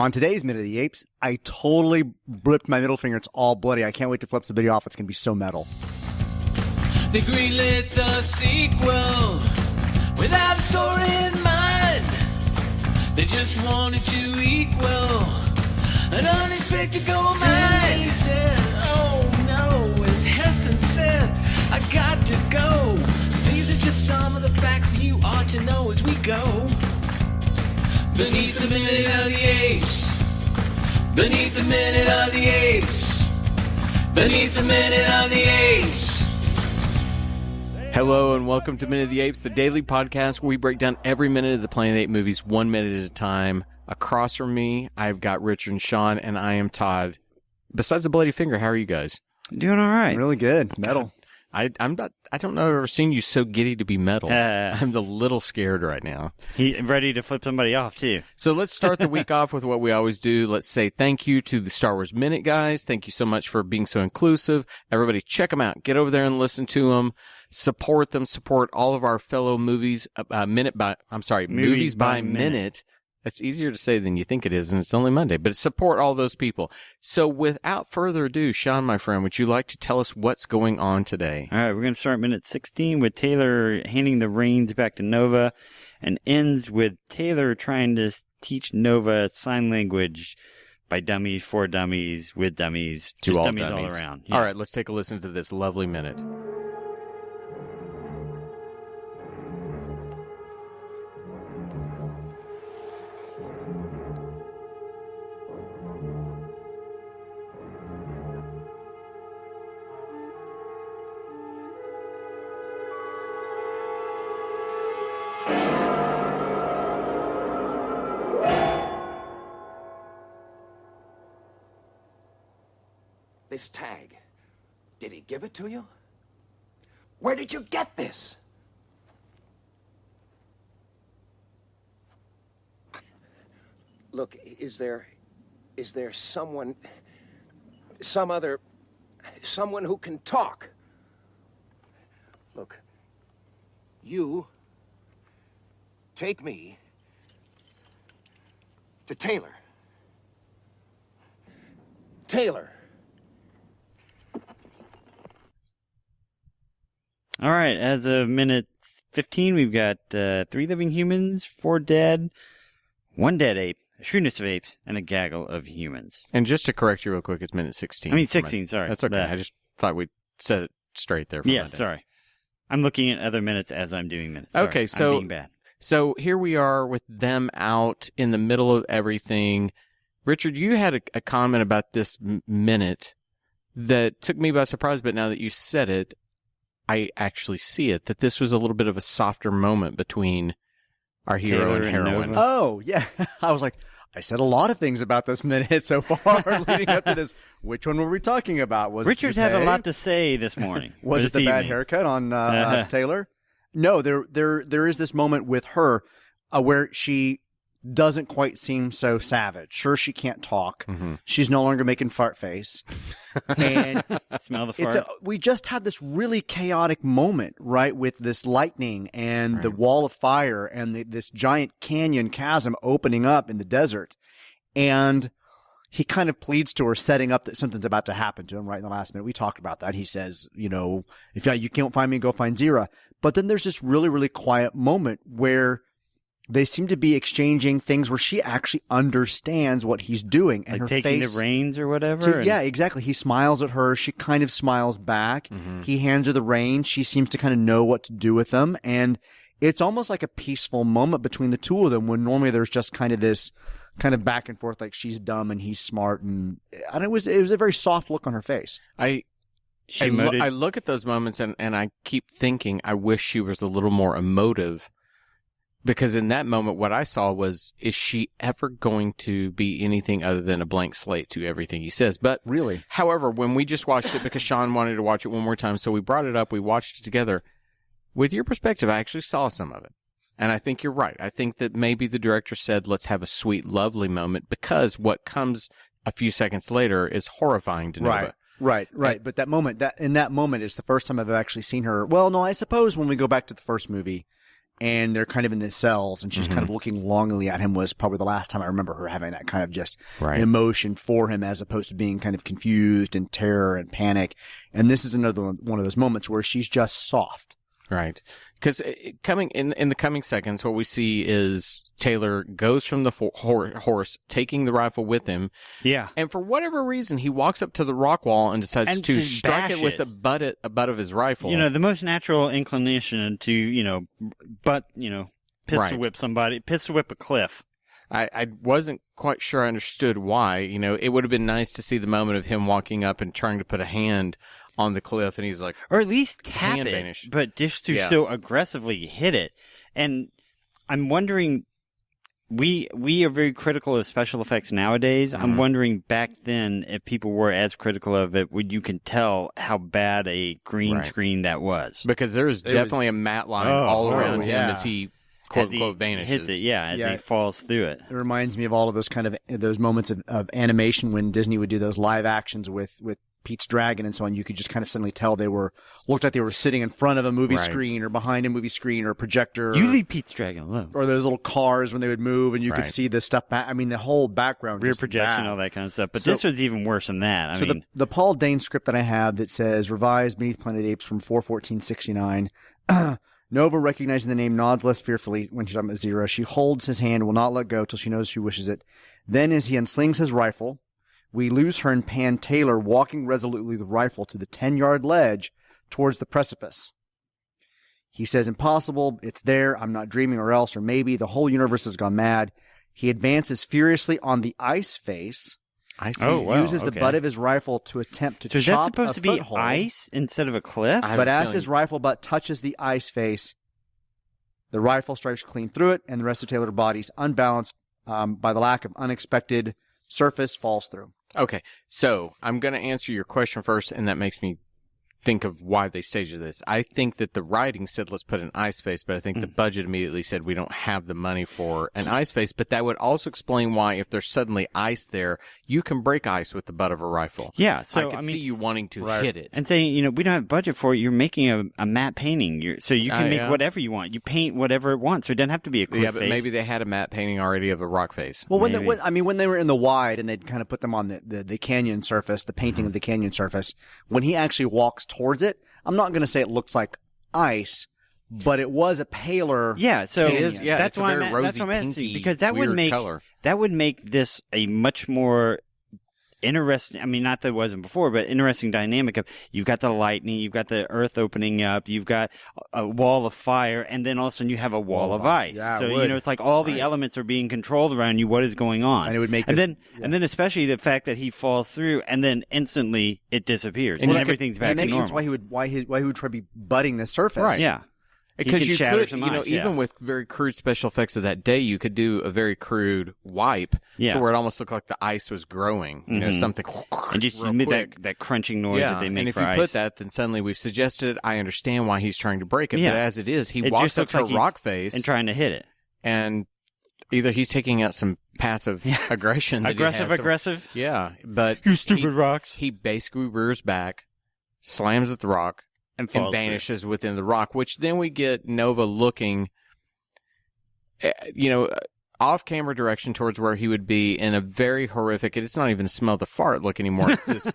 On today's Minute of the Apes, I totally ripped my middle finger. It's all bloody. I can't wait to flip the video off. It's going to be so metal. They greenlit the sequel without a story in mind. They just wanted to equal an unexpected gold mine. He said, oh no, as Heston said, I got to go. These are just some of the facts you ought to know as we go. Beneath the Minute of the Apes. Beneath the Minute of the Apes. Beneath the Minute of the Apes. Hello and welcome to Minute of the Apes, the daily podcast where we break down every minute of the Planet of the Apes movies 1 minute at a time. Across from me, I've got Richard and Sean, and I am Todd. Besides the bloody finger, how are you guys? Doing all right. Really good. Metal. I'm not. I don't know. I've ever seen you so giddy to be metal. I'm a little scared right now. He's ready to flip somebody off too. So let's start the week off with what we always do. Let's say thank you to the Star Wars Minute guys. Thank you so much for being so inclusive. Everybody, check them out. Get over there and listen to them. Support them. Support all of our fellow movies. Movies by minute. It's easier to say than you think it is, and it's only Monday. But support all those people. So without further ado, Sean, my friend, would you like to tell us what's going on today? All right, we're going to start minute 16 with Taylor handing the reins back to Nova, and ends with Taylor trying to teach Nova sign language by dummies, for dummies, with dummies, To just all dummies dummies. all around. Yeah. All right, let's take a listen to this lovely minute. This tag, did he give it to you? Where did you get this? Look, is there someone who can talk? Look, you take me to Taylor. Taylor. All right, as of minute 15, we've got 3 living humans, 4 dead, 1 dead ape, a shrewdness of apes, and a gaggle of humans. And just to correct you real quick, it's minute 16. I mean 16, sorry. That's okay. I just thought we'd set it straight there. For Yeah, Monday. sorry. I'm looking at other minutes as I'm doing minutes. Sorry, Okay, so I'm being bad. So here we are with them out in the middle of everything. Richard, you had a comment about this minute that took me by surprise, but now that you said it, I actually see it, that this was a little bit of a softer moment between our hero Taylor and and heroine. Nova. Oh, yeah. I was like, I said a lot of things about this minute so far leading up to this. Which one were we talking about? Was Richard's it had a lot to say this morning. Was it the bad haircut on Taylor? No, there is this moment with her where she doesn't quite seem so savage. Sure, she can't talk. Mm-hmm. She's no longer making fart face. And Smell the fart. we just had this really chaotic moment, right, with this lightning and the wall of fire and this giant canyon chasm opening up in the desert. And he kind of pleads to her, setting up that something's about to happen to him right in the last minute. We talked about that. He says, if you can't find me, go find Zira. But then there's this really, really quiet moment where they seem to be exchanging things where she actually understands what he's doing. And like her taking face, the reins or whatever? yeah, exactly. He smiles at her. She kind of smiles back. Mm-hmm. He hands her the reins. She seems to kind of know what to do with them. And it's almost like a peaceful moment between the two of them when normally there's just kind of this kind of back and forth, like she's dumb and he's smart. And it was a very soft look on her face. I look at those moments and I keep thinking, I wish she was a little more emotive. Because in that moment, what I saw was, is she ever going to be anything other than a blank slate to everything he says? But really, however, when we just watched it, because Sean wanted to watch it one more time, so we brought it up, we watched it together. With your perspective, I actually saw some of it. And I think you're right. I think that maybe the director said, let's have a sweet, lovely moment, because what comes a few seconds later is horrifying to Nova. Right. But in that moment is the first time I've actually seen her. Well, no, I suppose when we go back to the first movie, and they're kind of in the cells, and she's kind of looking longingly at him was probably the last time I remember her having that kind of just emotion for him, as opposed to being kind of confused and terror and panic. And this is another one of those moments where she's just soft. Right. Because coming in the coming seconds, what we see is Taylor goes from the horse, taking the rifle with him. Yeah. And for whatever reason, he walks up to the rock wall and decides to strike it with the butt of his rifle. The most natural inclination to, pistol whip somebody, pistol whip a cliff. I wasn't quite sure I understood why. It would have been nice to see the moment of him walking up and trying to put a hand on the cliff, and he's like, or at least tap it, vanish. But just to so aggressively hit it. And I'm wondering, we are very critical of special effects nowadays. I'm wondering back then if people were as critical of it, you can tell how bad a green screen that was. Because there's definitely a matte line all around him as he quote-unquote vanishes. Hits it, as he falls through it. It reminds me of all of those those moments of animation when Disney would do those live actions with Pete's Dragon and so on. You could just kind of suddenly tell looked like they were sitting in front of a movie screen or behind a movie screen or a projector. You leave Pete's Dragon alone. Or those little cars when they would move and you could see the stuff back. I mean, the whole background. Rear projection, all that kind of stuff. But this was even worse than that. I mean, the Paul Dane script that I have that says revised Beneath Planet of the Apes from 4/14/69. Nova, recognizing the name, nods less fearfully when she's talking about Zero. She holds his hand and will not let go till she knows she wishes it. Then, as he unslings his rifle, we lose her and pan Taylor walking resolutely with the rifle to the 10-yard ledge towards the precipice. He says, impossible, it's there, I'm not dreaming, or else, or maybe, the whole universe has gone mad. He advances furiously on the ice face. Uses the butt of his rifle to attempt to chop a foothold. So is that supposed to be ice instead of a cliff? But as his rifle butt touches the ice face, the rifle strikes clean through it, and the rest of Taylor's body is unbalanced by the lack of unexpected surface, falls through. Okay, so I'm going to answer your question first, and that makes me think of why they staged this. I think that the writing said let's put an ice face, but I think the budget immediately said we don't have the money for an ice face. But that would also explain why, if there's suddenly ice there, you can break ice with the butt of a rifle. Yeah, so I can see you wanting to hit it and saying, we don't have budget for it. You're making a matte painting, so you can make whatever you want. You paint whatever it wants, so it doesn't have to be a cliff face. But maybe they had a matte painting already of a rock face. Well, when they were in the wide and they'd kind of put them on the canyon surface, the painting of the canyon surface, when he actually walks towards it, I'm not going to say it looks like ice, but it was a paler. Yeah, so it is. Yeah, that's why I'm rosy, asking, because that would make this a much more interesting. I mean, not that it wasn't before, but interesting dynamic of you've got the lightning, you've got the earth opening up, you've got a wall of fire, and then all of a sudden you have a wall of ice. Yeah, so it's like all the elements are being controlled around you. What is going on? And it would make and then especially the fact that he falls through and then instantly it disappears and everything's back to normal. It makes sense why he would try to be butting the surface. Right. Yeah. Because you could, even with very crude special effects of that day, you could do a very crude wipe to where it almost looked like the ice was growing. Something and just that crunching noise that they make. And if for you ice. put that, then suddenly we've suggested it. I understand why he's trying to break it, but as it is, he walks up to a rock face and trying to hit it. And either he's taking out some passive aggression, aggressive. Yeah, but you stupid rocks. He basically rears back, slams at the rock. And vanishes within the rock, which then we get Nova looking, off-camera direction towards where he would be in a very horrific, it's not even a smell the fart look anymore. It's just,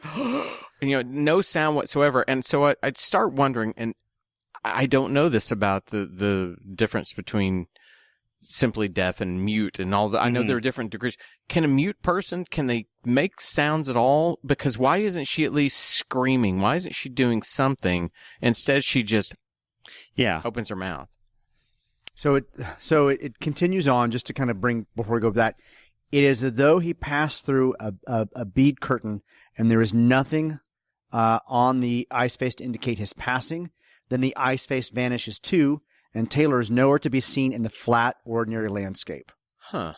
no sound whatsoever. And so I'd start wondering, and I don't know this about the difference between simply deaf and mute and all that. I know there are different degrees. Can a mute person, can they make sounds at all? Because why isn't she at least screaming? Why isn't she doing something? Instead, she just opens her mouth. So it continues on, just to kind of bring, before we go to that, it is as though he passed through a bead curtain and there is nothing on the ice face to indicate his passing. Then the ice face vanishes too, and Taylor is nowhere to be seen in the flat, ordinary landscape. Huh.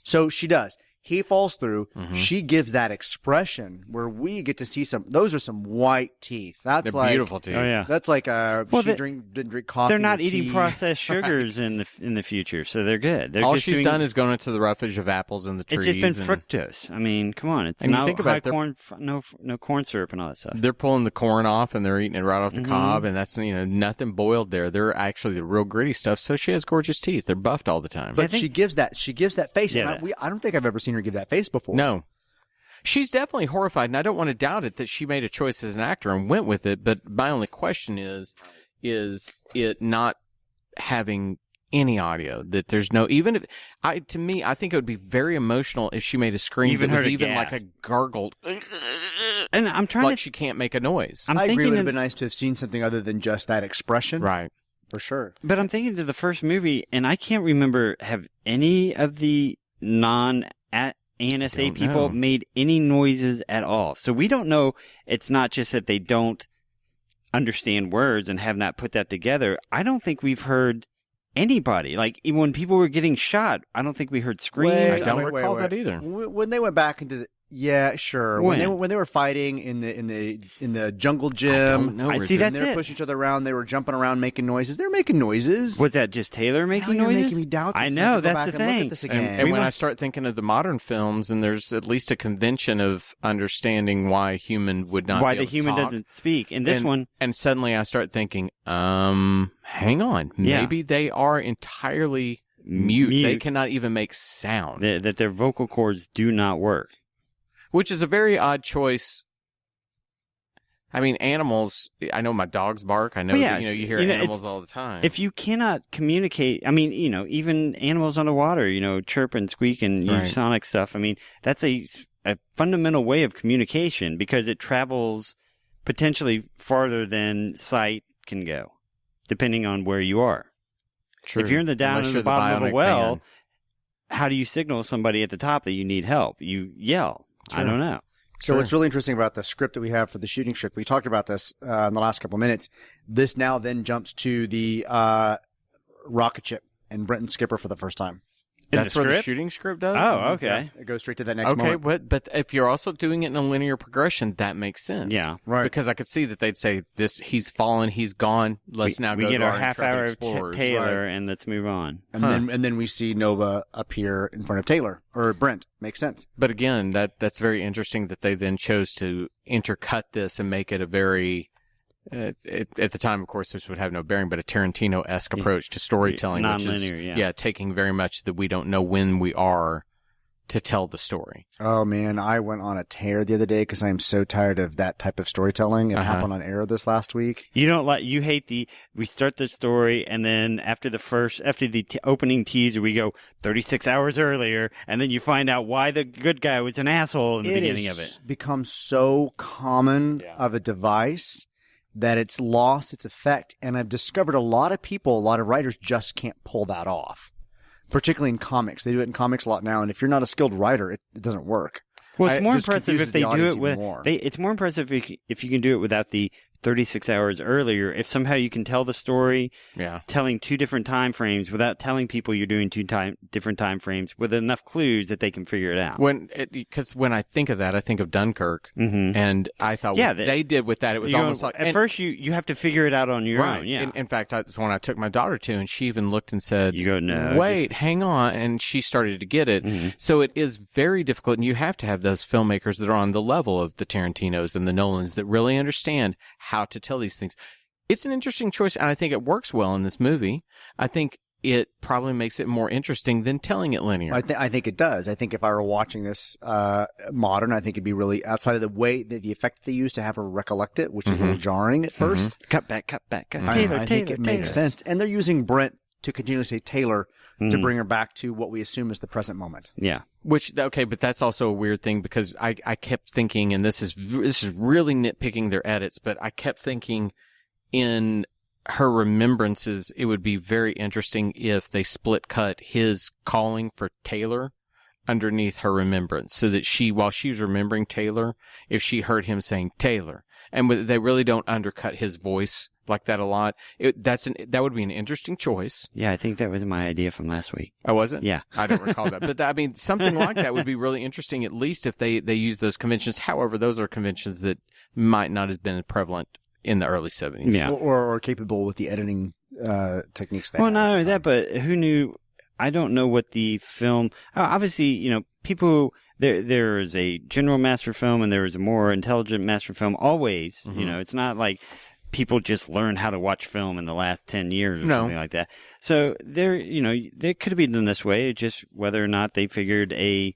So she does. He falls through. She gives that expression where we get to see those are some white teeth. That's They're beautiful teeth. Oh, yeah. That's like didn't drink coffee. They're not or eating tea. processed sugars in the future, so they're good. They're All just she's doing, done is going into the roughage of apples in the trees. It's just been fructose. I mean, come on, it's And you not think about high it, corn, no corn syrup and all that stuff. They're pulling the corn off and they're eating it right off the cob, and that's nothing boiled there. They're actually the real gritty stuff. So she has gorgeous teeth. They're buffed all the time. But she gives that face. Yeah, And I don't think I've ever seen her give that face before. No. She's definitely horrified, and I don't want to doubt it that she made a choice as an actor and went with it, but my only question is it not having any audio, that there's no, even if, to me, I think it would be very emotional if she made a scream Even that was heard a even gasp. like a gargled, And I'm trying like to. she can't make a noise. I'm I agree. It thinking, would have been nice to have seen something other than just that expression. Right. For sure. but I'm thinking to the first movie, and I can't remember have any of the non-ANSA Don't people know. made any noises at all. So we don't know. It's not just that they don't understand words and have not put that together. I don't think we've heard anybody. Like, even when people were getting shot, I don't think we heard screams. I don't recall that either. When they went back into sure. When they were fighting in the jungle gym, I don't know. I see Richard. and that's they were it. pushing each other around. They were jumping around, making noises. They're making noises. Was that just Taylor making Now you're noises? making me doubt this. I I'm know, gonna go that's back the and look thing. at this again. And when I start thinking of the modern films, and there's at least a convention of understanding why a human would not Why be the able to human talk. doesn't speak. And this one, And suddenly I start thinking, hang on. Yeah. Maybe they are entirely mute. They Mute. cannot even make sound. that their vocal cords do not work. Which is a very odd choice. I mean, animals, I know my dogs bark. I know Well, that, yes, you hear you know, animals it's- all the time. If you cannot communicate, I mean, even animals underwater, chirp and squeak and Right. use sonic stuff. I mean, that's a fundamental way of communication because it travels potentially farther than sight can go, depending on where you are. True. If you're in the down Unless in you're the bottom of bionic a well, man. how do you signal somebody at the top that you need help? You yell. I Sure. don't know. So what's really interesting about the script that we have for the shooting script, we talked about this in the last couple of minutes. This now then jumps to the rocket ship and Brenton Skipper for the first time. That's the where the script? shooting script does? Oh, okay. It goes straight to that next Okay, moment. but if you're also doing it in a linear progression, that makes sense. Yeah. Right. Because I could see that they'd say, he's fallen, he's gone, let's now we go get to our our half intrepid hour of explorers. Taylor and let's move on. And then we see Nova appear in front of Taylor or Brent. Makes sense. But again, that's very interesting that they then chose to intercut this and make it a very, at the time, of course, this would have no bearing, but a Tarantino-esque approach to storytelling, which is, Non-linear, taking very much that we don't know when we are to tell the story. Oh man, I went on a tear the other day because I am so tired of that type of storytelling. It happened on Arrow this last week. You hate we start the story and then after the opening teaser, we go 36 hours earlier and then you find out why the good guy was an asshole in the beginning of it. Become so common of a device that it's lost its effect. And I've discovered a lot of writers just can't pull that off, particularly in comics. They do it in comics a lot now. And if you're not a skilled writer, it doesn't work. Well, it's more just impressive confuses if they the do audience it even with. more. It's more impressive if you can do it without the 36 hours earlier. If somehow you can tell the story, telling two different time frames without telling people you're doing different time frames with enough clues that they can figure it out. Because when I think of that, I think of Dunkirk, and I thought what they did with that, it was almost like at first you have to figure it out on your own. Yeah. In fact, that's one I took my daughter to, and she even looked and said, "You go no, wait, hang on," and she started to get it. So it is very difficult, and you have to have those filmmakers that are on the level of the Tarantinos and the Nolans that really understand how to tell these things. It's an interesting choice, and I think it works well in this movie. I think it probably makes it more interesting than telling it linear. I think it does. I think if I were watching this modern, I think it'd be really outside of the way that the effect they use to have her recollect it, which is a little jarring at first. cut back. I think it makes sense. And they're using Brent to continually say Taylor to bring her back to what we assume is the present moment. Yeah. But that's also a weird thing because I kept thinking, and this is really nitpicking their edits, but I kept thinking in her remembrances, it would be very interesting if they split cut his calling for Taylor underneath her remembrance so that while she was remembering Taylor, if she heard him saying Taylor, and they really don't undercut his voice like that a lot. That would be an interesting choice. Yeah, I think that was my idea from last week. Oh, was it? Yeah. I don't recall that. But I mean, something like that would be really interesting, at least if they use those conventions. However, those are conventions that might not have been prevalent in the early 70s. Yeah. Or capable with the editing techniques. Well, not only that, but who knew? I don't know what the film. Obviously, people. There is a general master film and there is a more intelligent master film. Always, it's not like people just learn how to watch film in the last 10 years or something like that. So they could have been done this way. Just whether or not they figured a